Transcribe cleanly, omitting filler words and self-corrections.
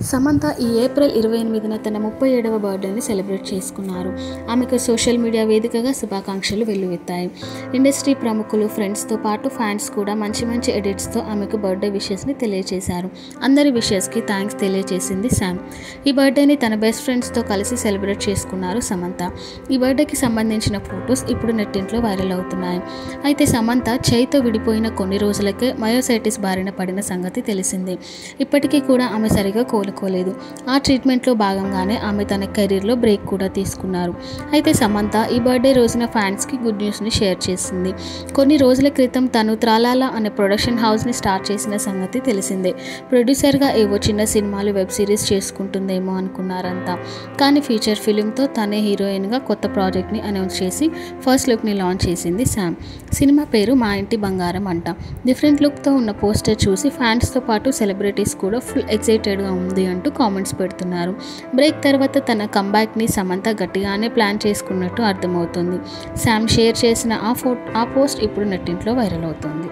సమంత ఈ ఏప్రిల్ 28న తన 37వ బర్త్డేని సెలబ్రేట్ చేసుకున్నారు. ఆమెకు సోషల్ మీడియా వేదికగా శుభాకాంక్షలు వెల్లువెత్తాయి. ఇండస్ట్రీ ప్రముఖులు, ఫ్రెండ్స్తో పాటు ఫ్యాన్స్ కూడా మంచి మంచి ఎడిట్స్తో ఆమెకు బర్త్డే విషెస్ని తెలియజేశారు. అందరి విషెస్కి థ్యాంక్స్ తెలియజేసింది శామ్. ఈ బర్త్డేని తన బెస్ట్ ఫ్రెండ్స్తో కలిసి సెలబ్రేట్ చేసుకున్నారు సమంత. ఈ బర్త్డేకి సంబంధించిన ఫొటోస్ ఇప్పుడు నెట్టింట్లో వైరల్ అవుతున్నాయి. అయితే సమంత చైతో విడిపోయిన కొన్ని రోజులకే మయోసైటిస్ బారిన పడిన సంగతి తెలిసిందే. ఇప్పటికీ కూడా ఆమె సరిగా కోలుకోలేదు. ఆ ట్రీట్మెంట్లో భాగంగానే ఆమె తన కెరీర్లో బ్రేక్ కూడా తీసుకున్నారు. అయితే సమంత ఈ బర్త్డే రోజున ఫ్యాన్స్కి గుడ్ న్యూస్ని షేర్ చేసింది. కొన్ని రోజుల క్రితం తను త్రాలాలా అనే ప్రొడక్షన్ హౌస్ని స్టార్ట్ చేసిన సంగతి తెలిసిందే. ప్రొడ్యూసర్గా ఏవో చిన్న సినిమాలు, వెబ్ సిరీస్ చేసుకుంటుందేమో అనుకున్నారంతా. కానీ ఫీచర్ ఫిలింతో తనే హీరోయిన్గా కొత్త ప్రాజెక్ట్ని అనౌన్స్ చేసి ఫస్ట్ లుక్ని లాంచ్ చేసింది శామ్. సినిమా పేరు మా ఇంటి బంగారం అంట. డిఫరెంట్ లుక్తో ఉన్న పోస్టర్ చూసి ఫ్యాన్స్తో పాటు సెలబ్రిటీస్ కూడా ఫుల్ ఎక్సైటెడ్గా ఉంది అంటూ కామెంట్స్ పెడుతున్నారు. బ్రేక్ తర్వాత తన కంబ్యాక్ని సమంత గట్టిగానే ప్లాన్ చేసుకున్నట్టు అర్థమవుతుంది. శామ్ షేర్ చేసిన ఆ పోస్ట్ ఇప్పుడు నెట్టింట్లో వైరల్ అవుతుంది.